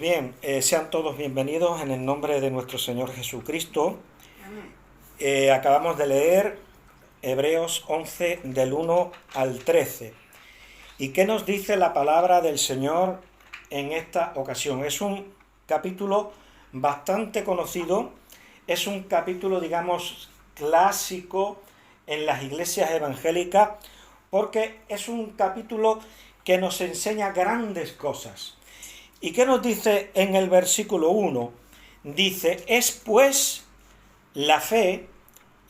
Bien, sean todos bienvenidos en el nombre de nuestro Señor Jesucristo. Acabamos de leer Hebreos 11 del 1 al 13. ¿Y qué nos dice la palabra del Señor en esta ocasión? Es un capítulo bastante conocido, es un capítulo, digamos, clásico en las iglesias evangélicas, porque es un capítulo que nos enseña grandes cosas. ¿Y qué nos dice en el versículo 1? Dice, es pues la fe,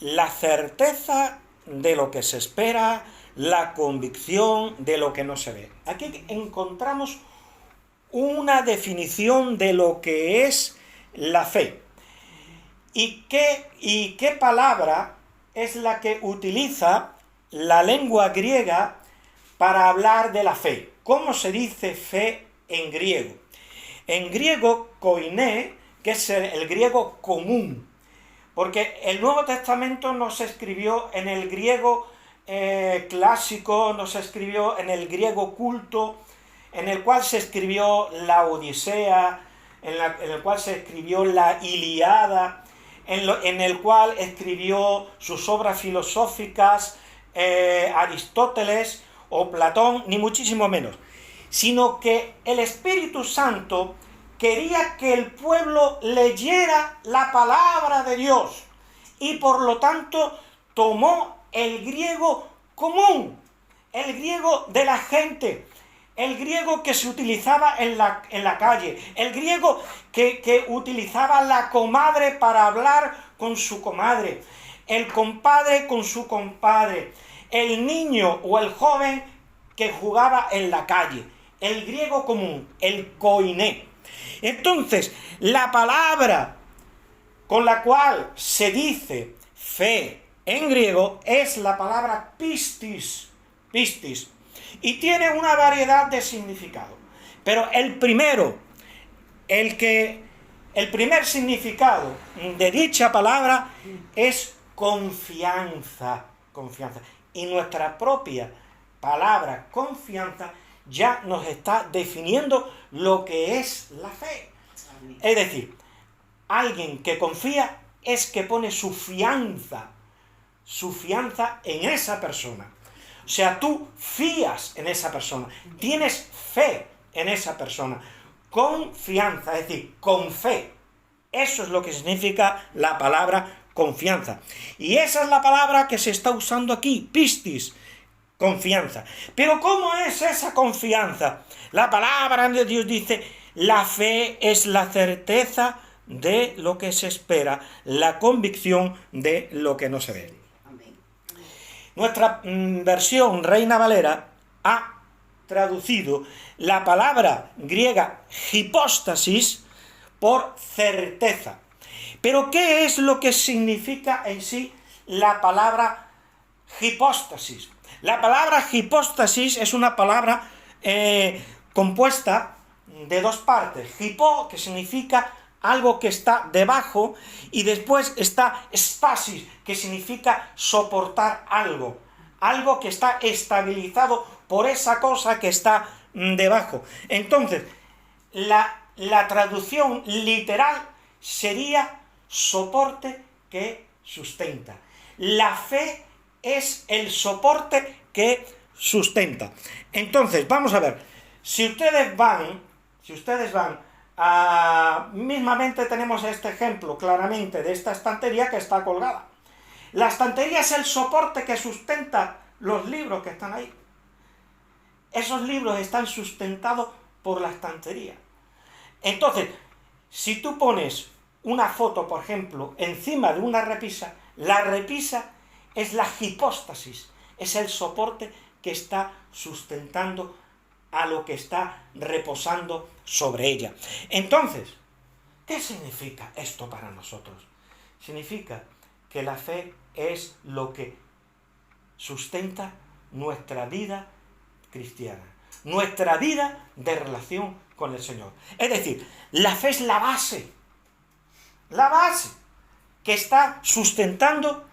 la certeza de lo que se espera, la convicción de lo que no se ve. Aquí encontramos una definición de lo que es la fe. ¿Y qué palabra es la que utiliza la lengua griega para hablar de la fe? ¿Cómo se dice fe en griego? En griego, koiné, que es el griego común, porque el Nuevo Testamento no se escribió en el griego clásico, no se escribió en el griego culto, en el cual se escribió la Odisea, en el cual se escribió la Ilíada, en el cual escribió sus obras filosóficas Aristóteles o Platón, ni muchísimo menos, sino que el Espíritu Santo quería que el pueblo leyera la palabra de Dios y por lo tanto tomó el griego común, el griego de la gente, el griego que se utilizaba en la calle, el griego que utilizaba la comadre para hablar con su comadre, el compadre con su compadre, el niño o el joven que jugaba en la calle, el griego común, el koiné. Entonces, la palabra con la cual se dice fe en griego es la palabra pistis, y tiene una variedad de significados. Pero el primer significado de dicha palabra es confianza. Y nuestra propia palabra confianza ya nos está definiendo lo que es la fe. Es decir, alguien que confía es que pone su fianza en esa persona. O sea, tú fías en esa persona, tienes fe en esa persona, confianza, es decir, con fe. Eso es lo que significa la palabra confianza. Y esa es la palabra que se está usando aquí, pistis, confianza. Pero ¿cómo es esa confianza? La palabra de Dios dice, la fe es la certeza de lo que se espera, la convicción de lo que no se ve. Nuestra versión Reina Valera ha traducido la palabra griega hipóstasis por certeza. Pero ¿qué es lo que significa en sí la palabra hipóstasis? La palabra hipóstasis es una palabra compuesta de dos partes. Hipo, que significa algo que está debajo, y después está stasis, que significa soportar algo que está estabilizado por esa cosa que está debajo. Entonces, la traducción literal sería soporte que sustenta. La fe es el soporte que sustenta. Entonces, vamos a ver, si ustedes van mismamente tenemos este ejemplo claramente de esta estantería que está colgada. La estantería es el soporte que sustenta los libros que están ahí. Esos libros están sustentados por la estantería. Entonces, si tú pones una foto, por ejemplo, encima de una repisa, la repisa es la hipóstasis, es el soporte que está sustentando a lo que está reposando sobre ella. Entonces, ¿qué significa esto para nosotros? Significa que la fe es lo que sustenta nuestra vida cristiana, nuestra vida de relación con el Señor. Es decir, la fe es la base que está sustentando,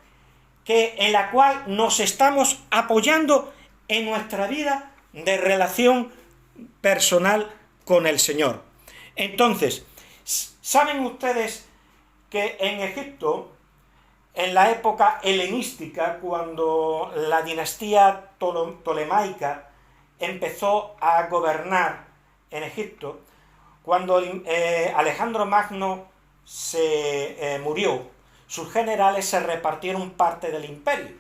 en la cual nos estamos apoyando en nuestra vida de relación personal con el Señor. Entonces, ¿saben ustedes que en Egipto, en la época helenística, cuando la dinastía tolemaica empezó a gobernar en Egipto, cuando Alejandro Magno se murió, sus generales se repartieron parte del imperio.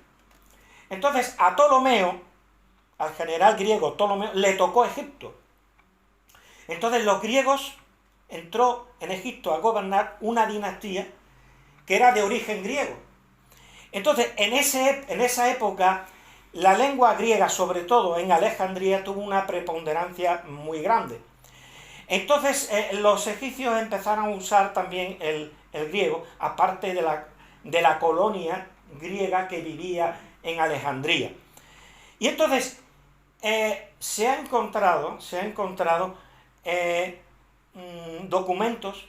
Entonces a Ptolomeo, al general griego Ptolomeo, le tocó Egipto. Entonces los griegos entró en Egipto a gobernar una dinastía que era de origen griego. Entonces en esa época la lengua griega, sobre todo en Alejandría, tuvo una preponderancia muy grande. Entonces los egipcios empezaron a usar también el griego, aparte de la colonia griega que vivía en Alejandría. Y entonces se ha encontrado documentos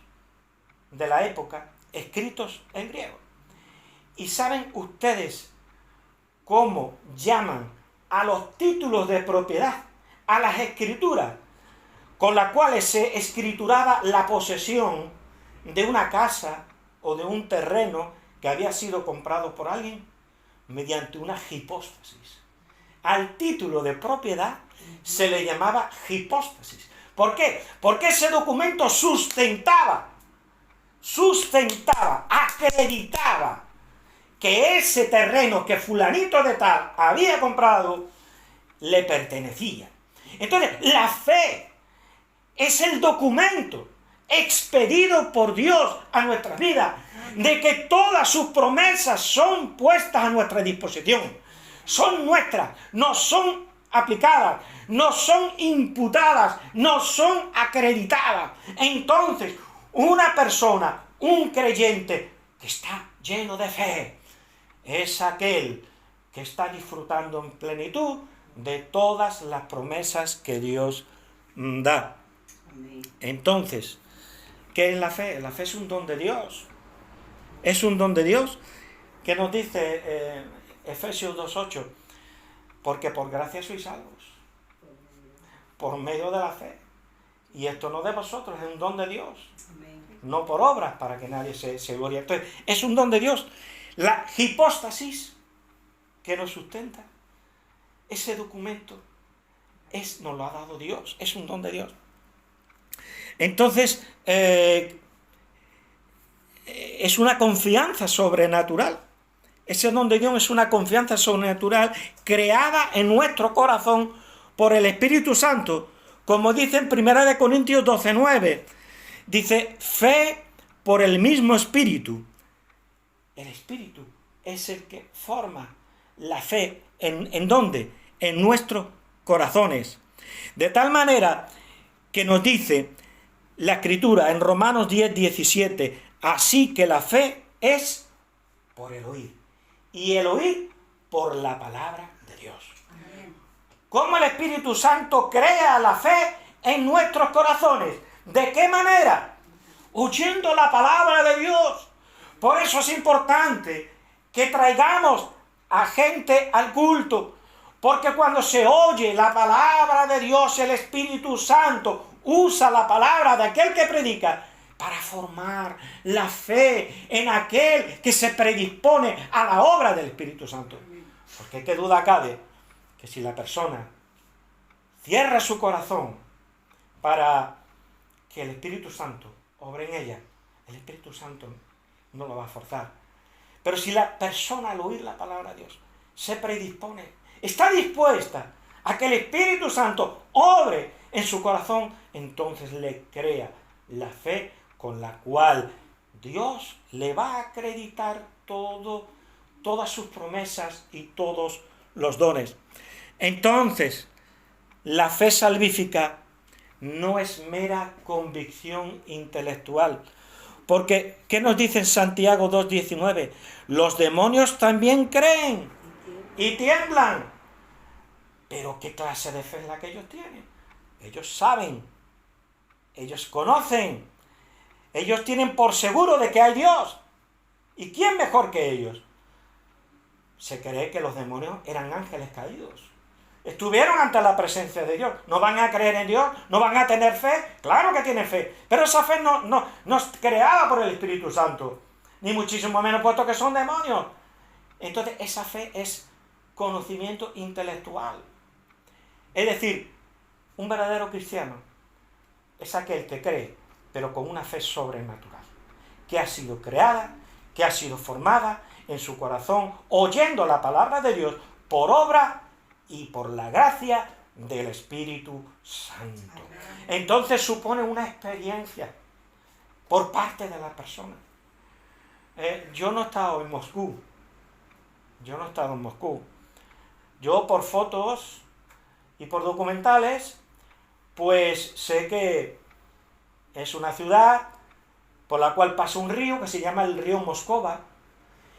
de la época escritos en griego. ¿Y saben ustedes cómo llaman a los títulos de propiedad, a las escrituras con las cuales se escrituraba la posesión de una casa o de un terreno que había sido comprado por alguien? Mediante una hipóstasis. Al título de propiedad se le llamaba hipóstasis. ¿Por qué? Porque ese documento sustentaba, acreditaba que ese terreno que fulanito de tal había comprado le pertenecía. Entonces, la fe es el documento expedido por Dios a nuestras vidas, de que todas sus promesas son puestas a nuestra disposición, son nuestras, nos son aplicadas, nos son imputadas, nos son acreditadas. Entonces, una persona, un creyente que está lleno de fe, es aquel que está disfrutando en plenitud de todas las promesas que Dios da. Entonces, ¿qué es la fe? La fe es un don de Dios. Es un don de Dios. ¿Qué nos dice Efesios 2:8? Porque por gracia sois salvos, por medio de la fe. Y esto no de vosotros, es un don de Dios. No por obras, para que nadie se glorie. Entonces, es un don de Dios. La hipóstasis que nos sustenta, ese documento, nos lo ha dado Dios, es un don de Dios. Entonces, es una confianza sobrenatural. Ese don de Dios es una confianza sobrenatural creada en nuestro corazón por el Espíritu Santo, como dice en 1 Corintios 12:9. Dice, fe por el mismo Espíritu. El Espíritu es el que forma la fe. ¿En dónde? En nuestros corazones. De tal manera que nos dice la Escritura en Romanos 10:17, así que la fe es por el oír, y el oír por la palabra de Dios. Amén. ¿Cómo el Espíritu Santo crea la fe en nuestros corazones? ¿De qué manera? Oyendo la palabra de Dios. Por eso es importante que traigamos a gente al culto, porque cuando se oye la palabra de Dios, el Espíritu Santo usa la palabra de aquel que predica para formar la fe en aquel que se predispone a la obra del Espíritu Santo. Porque qué duda cabe que si la persona cierra su corazón para que el Espíritu Santo obre en ella, el Espíritu Santo no lo va a forzar. Pero si la persona al oír la palabra de Dios se predispone, está dispuesta a que el Espíritu Santo obre en su corazón, entonces le crea la fe con la cual Dios le va a acreditar todas sus promesas y todos los dones. Entonces, la fe salvífica no es mera convicción intelectual. Porque, ¿qué nos dice en Santiago 2:19? Los demonios también creen y tiemblan. Pero ¿qué clase de fe es la que ellos tienen? Ellos saben, ellos conocen, ellos tienen por seguro de que hay Dios. ¿Y quién mejor que ellos? Se cree que los demonios eran ángeles caídos, estuvieron ante la presencia de Dios. ¿No van a creer en Dios? ¿No van a tener fe? Claro que tienen fe, pero esa fe no es creada por el Espíritu Santo, ni muchísimo menos puesto que son demonios. Entonces esa fe es conocimiento intelectual. Es decir, un verdadero cristiano es aquel que cree, pero con una fe sobrenatural, que ha sido creada, que ha sido formada en su corazón, oyendo la palabra de Dios por obra y por la gracia del Espíritu Santo. Entonces supone una experiencia por parte de la persona. Yo no he estado en Moscú. Yo por fotos y por documentales, pues sé que es una ciudad por la cual pasa un río que se llama el río Moscova,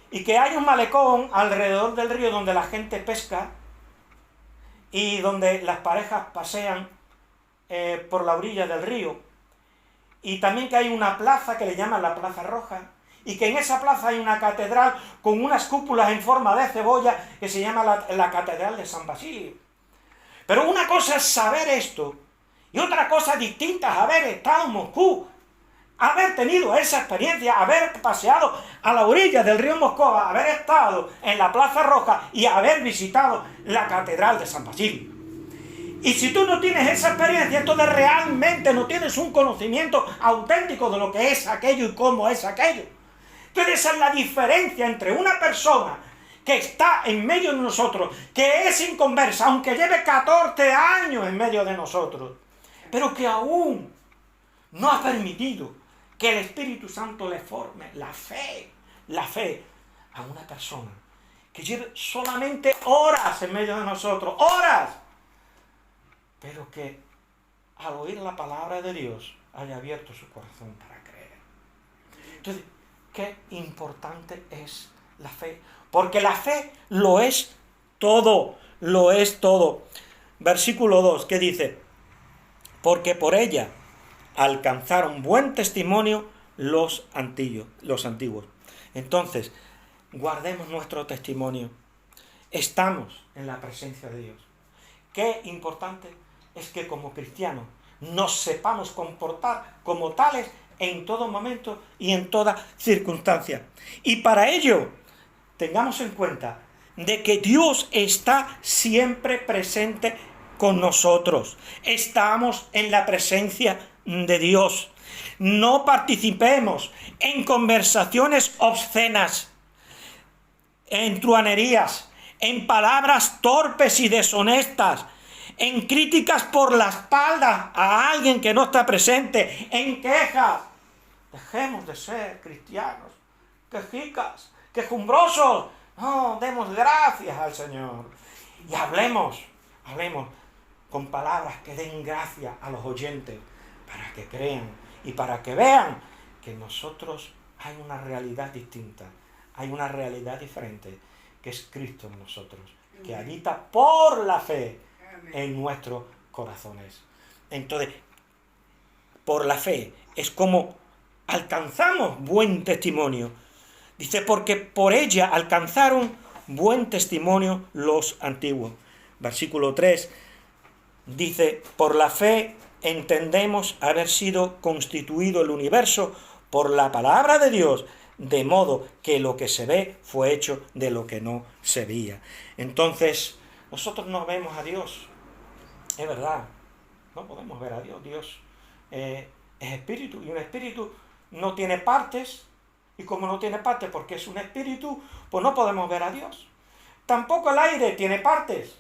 y que hay un malecón alrededor del río donde la gente pesca y donde las parejas pasean por la orilla del río, y también que hay una plaza que le llaman la Plaza Roja, y que en esa plaza hay una catedral con unas cúpulas en forma de cebolla que se llama la Catedral de San Basilio. Pero una cosa es saber esto, y otra cosa distinta es haber estado en Moscú, haber tenido esa experiencia, haber paseado a la orilla del río Moscova, haber estado en la Plaza Roja y haber visitado la Catedral de San Basilio. Y si tú no tienes esa experiencia, entonces realmente no tienes un conocimiento auténtico de lo que es aquello y cómo es aquello. Entonces esa es la diferencia entre una persona que está en medio de nosotros, que es inconversa, aunque lleve 14 años en medio de nosotros, pero que aún no ha permitido que el Espíritu Santo le forme la fe a una persona que lleve solamente horas en medio de nosotros, horas, pero que al oír la palabra de Dios haya abierto su corazón para creer. Entonces, qué importante es la fe, porque la fe lo es todo, lo es todo. Versículo 2, ¿qué dice? Porque por ella alcanzaron buen testimonio los antiguos. Entonces, guardemos nuestro testimonio. Estamos en la presencia de Dios. Qué importante es que como cristianos nos sepamos comportar como tales en todo momento y en toda circunstancia. Y para ello, tengamos en cuenta de que Dios está siempre presente con nosotros. Estamos en la presencia de Dios. No participemos en conversaciones obscenas, en truhanerías, en palabras torpes y deshonestas, en críticas por la espalda a alguien que no está presente, en quejas. Dejemos de ser cristianos, quejicas, quejumbrosos. No, demos gracias al Señor. Y hablemos con palabras que den gracia a los oyentes, para que crean y para que vean que en nosotros hay una realidad distinta, hay una realidad diferente, que es Cristo en nosotros, que habita por la fe en nuestros corazones. Entonces, por la fe es como alcanzamos buen testimonio. Dice, porque por ella alcanzaron buen testimonio los antiguos. Versículo 3 dice, por la fe entendemos haber sido constituido el universo por la palabra de Dios, de modo que lo que se ve fue hecho de lo que no se veía. Entonces, nosotros no vemos a Dios, es verdad, no podemos ver a Dios. Dios es espíritu, y un espíritu no tiene partes, y como no tiene partes porque es un espíritu, pues no podemos ver a Dios. Tampoco el aire tiene partes.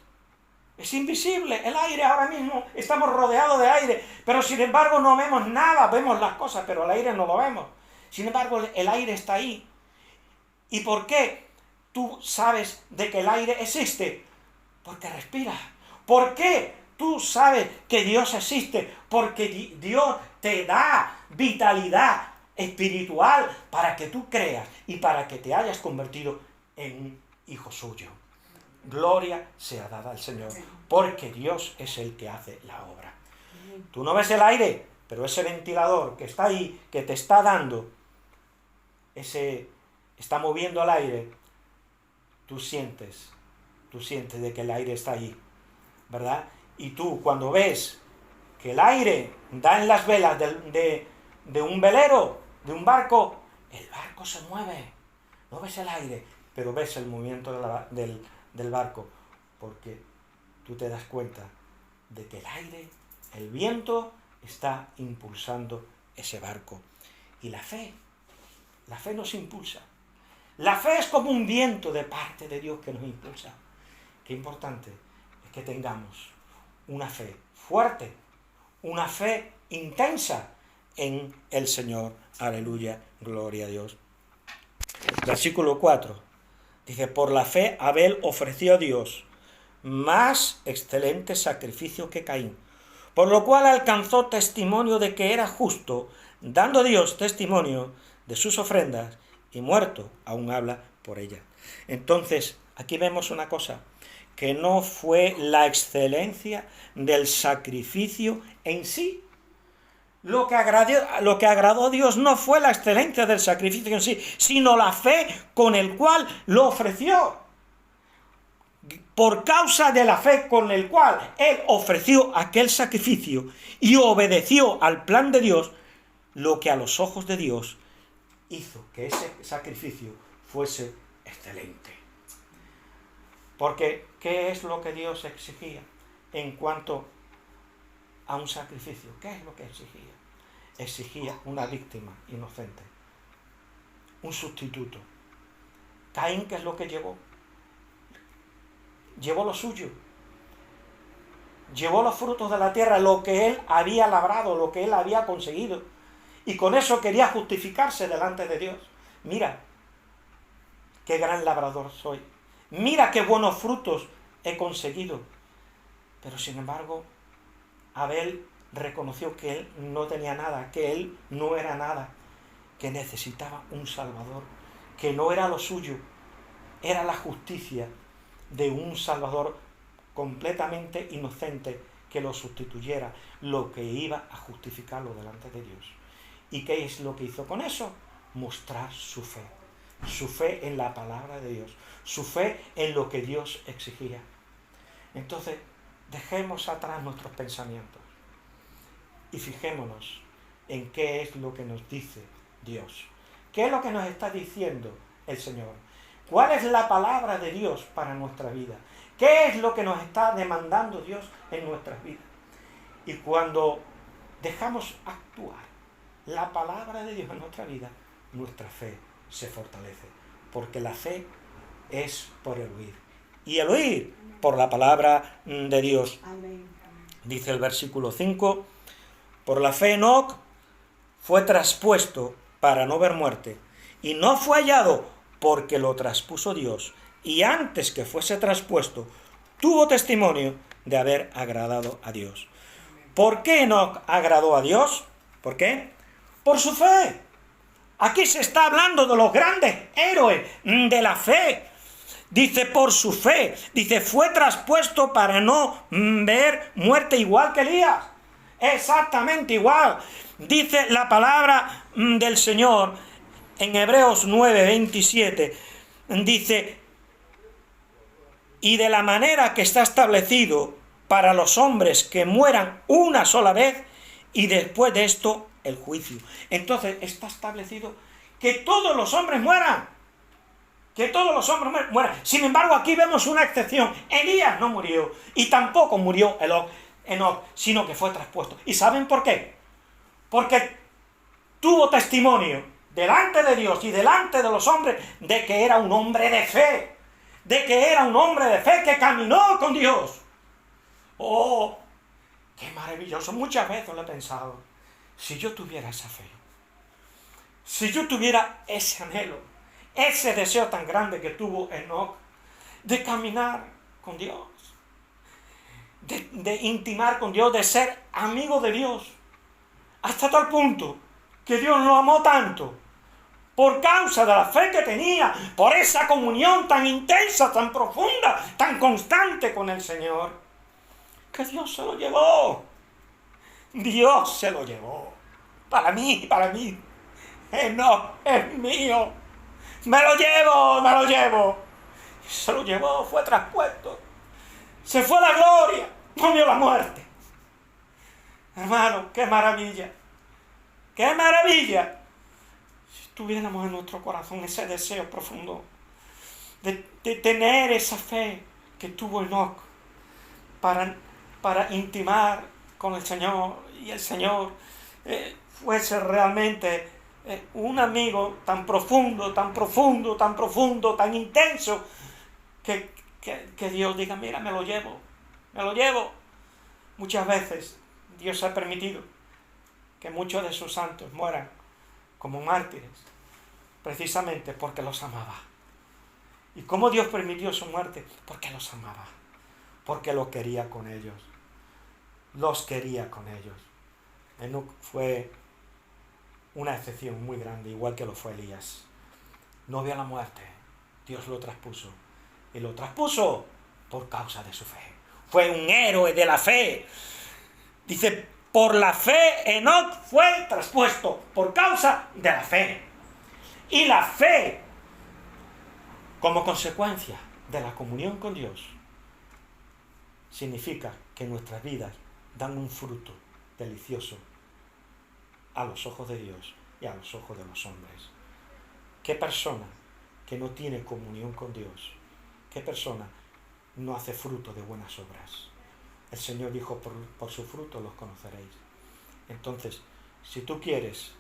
Es invisible, el aire ahora mismo, estamos rodeados de aire, pero sin embargo no vemos nada, vemos las cosas, pero el aire no lo vemos. Sin embargo, el aire está ahí. ¿Y por qué tú sabes de que el aire existe? Porque respiras. ¿Por qué tú sabes que Dios existe? Porque Dios te da vitalidad espiritual para que tú creas y para que te hayas convertido en un hijo suyo. Gloria sea dada al Señor, porque Dios es el que hace la obra. Tú no ves el aire, pero ese ventilador que está ahí, que te está dando, está moviendo el aire, tú sientes de que el aire está ahí, ¿verdad? Y tú cuando ves que el aire da en las velas de un velero, de un barco, el barco se mueve. No ves el aire, pero ves el movimiento del barco, porque tú te das cuenta de que el aire, el viento, está impulsando ese barco. Y la fe nos impulsa. La fe es como un viento de parte de Dios que nos impulsa. Qué importante es que tengamos una fe fuerte, una fe intensa en el Señor. Aleluya, gloria a Dios. Versículo 4. Dice, por la fe Abel ofreció a Dios más excelente sacrificio que Caín, por lo cual alcanzó testimonio de que era justo, dando a Dios testimonio de sus ofrendas, y muerto aún habla por ella. Entonces, aquí vemos una cosa, que no fue la excelencia del sacrificio en sí. Lo que agradó a Dios no fue la excelencia del sacrificio en sí, sino la fe con el cual lo ofreció. Por causa de la fe con el cual él ofreció aquel sacrificio y obedeció al plan de Dios, lo que a los ojos de Dios hizo que ese sacrificio fuese excelente. Porque, ¿qué es lo que Dios exigía en cuanto a un sacrificio? ¿Qué es lo que exigía? Exigía una víctima inocente, un sustituto. Caín, ¿qué es lo que llevó? Llevó lo suyo, llevó los frutos de la tierra, lo que él había labrado, lo que él había conseguido, y con eso quería justificarse delante de Dios. Mira qué gran labrador soy, mira qué buenos frutos he conseguido. Pero sin embargo, Abel reconoció que él no tenía nada, que él no era nada, que necesitaba un Salvador, que no era lo suyo, era la justicia de un Salvador completamente inocente que lo sustituyera, lo que iba a justificarlo delante de Dios. ¿Y qué es lo que hizo con eso? Mostrar su fe en la palabra de Dios, su fe en lo que Dios exigía. Entonces, dejemos atrás nuestros pensamientos y fijémonos en qué es lo que nos dice Dios. ¿Qué es lo que nos está diciendo el Señor? ¿Cuál es la palabra de Dios para nuestra vida? ¿Qué es lo que nos está demandando Dios en nuestras vidas? Y cuando dejamos actuar la palabra de Dios en nuestra vida, nuestra fe se fortalece. Porque la fe es por el oír. Y el oír por la palabra de Dios. Amén. Dice el versículo 5, por la fe Enoc fue traspuesto para no ver muerte, y no fue hallado porque lo traspuso Dios, y antes que fuese traspuesto, tuvo testimonio de haber agradado a Dios. ¿Por qué Enoc agradó a Dios? ¿Por qué? Por su fe. Aquí se está hablando de los grandes héroes de la fe. Dice, por su fe. Dice, fue traspuesto para no ver muerte, igual que Elías. Exactamente igual. Dice la palabra del Señor en Hebreos 9:27. Dice, y de la manera que está establecido para los hombres que mueran una sola vez, y después de esto el juicio. Entonces está establecido que todos los hombres mueran. Que todos los hombres mueran. Sin embargo, aquí vemos una excepción. Elías no murió, y tampoco murió Enoc, sino que fue traspuesto. ¿Y saben por qué? Porque tuvo testimonio delante de Dios y delante de los hombres de que era un hombre de fe. De que era un hombre de fe que caminó con Dios. ¡Oh! ¡Qué maravilloso! Muchas veces lo he pensado. Si yo tuviera esa fe, si yo tuviera ese anhelo, ese deseo tan grande que tuvo Enoc de caminar con Dios, de intimar con Dios, de ser amigo de Dios, hasta tal punto que Dios lo amó tanto, por causa de la fe que tenía, por esa comunión tan intensa, tan profunda, tan constante con el Señor, que Dios se lo llevó. Dios se lo llevó. Para mí. Enoc es mío. Me lo llevo. Se lo llevó, fue traspuesto. Se fue a la gloria. no vio la muerte. Hermano, qué maravilla. ¡Qué maravilla! Si tuviéramos en nuestro corazón ese deseo profundo de tener esa fe que tuvo Enoc para intimar con el Señor, y el Señor fuese realmente un amigo tan profundo, tan profundo, tan profundo, tan intenso, que Dios diga, mira, me lo llevo. Muchas veces Dios ha permitido que muchos de sus santos mueran como mártires, precisamente porque los amaba. ¿Y cómo Dios permitió su muerte? Porque los amaba, porque los quería con ellos. Enoc fue una excepción muy grande, igual que lo fue Elías. No vio la muerte, Dios lo traspuso, y lo traspuso por causa de su fe. Fue un héroe de la fe. Dice, por la fe Enoc fue traspuesto, por causa de la fe. Y la fe, como consecuencia de la comunión con Dios, significa que nuestras vidas dan un fruto delicioso a los ojos de Dios y a los ojos de los hombres. ¿Qué persona que no tiene comunión con Dios? ¿Qué persona no hace fruto de buenas obras? El Señor dijo, por su fruto los conoceréis. Entonces, si tú quieres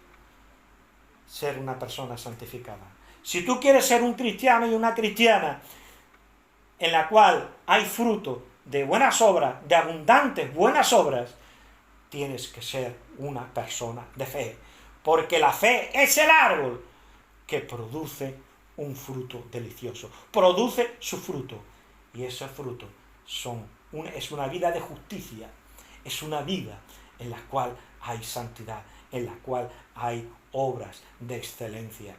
ser una persona santificada, si tú quieres ser un cristiano y una cristiana en la cual hay fruto de buenas obras, de abundantes buenas obras, tienes que ser una persona de fe, porque la fe es el árbol que produce un fruto delicioso, produce su fruto, y ese fruto es una vida de justicia, es una vida en la cual hay santidad, en la cual hay obras de excelencia,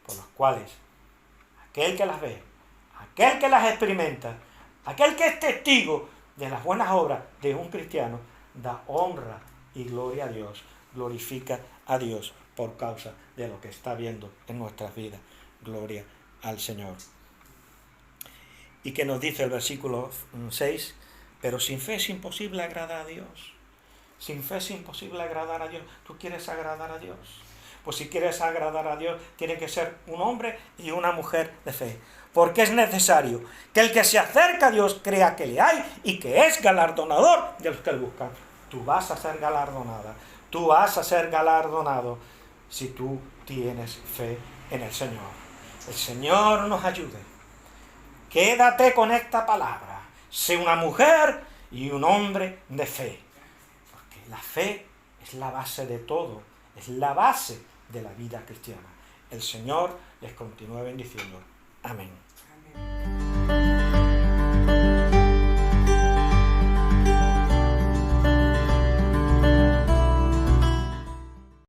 por las cuales aquel que las ve, aquel que las experimenta, aquel que es testigo de las buenas obras de un cristiano, da honra y gloria a Dios, glorifica a Dios por causa de lo que está viendo en nuestras vidas. Gloria al Señor. ¿Y qué nos dice el versículo 6? Pero sin fe es imposible agradar a Dios. Sin fe es imposible agradar a Dios. ¿Tú quieres agradar a Dios? Pues si quieres agradar a Dios, tiene que ser un hombre y una mujer de fe. Porque es necesario que el que se acerca a Dios crea que le hay y que es galardonador de los que le buscan. Tú vas a ser galardonada. Tú vas a ser galardonado si tú tienes fe en el Señor. El Señor nos ayude. Quédate con esta palabra. Sé una mujer y un hombre de fe. Porque la fe es la base de todo. Es la base de la vida cristiana. El Señor les continúe bendiciendo. Amén.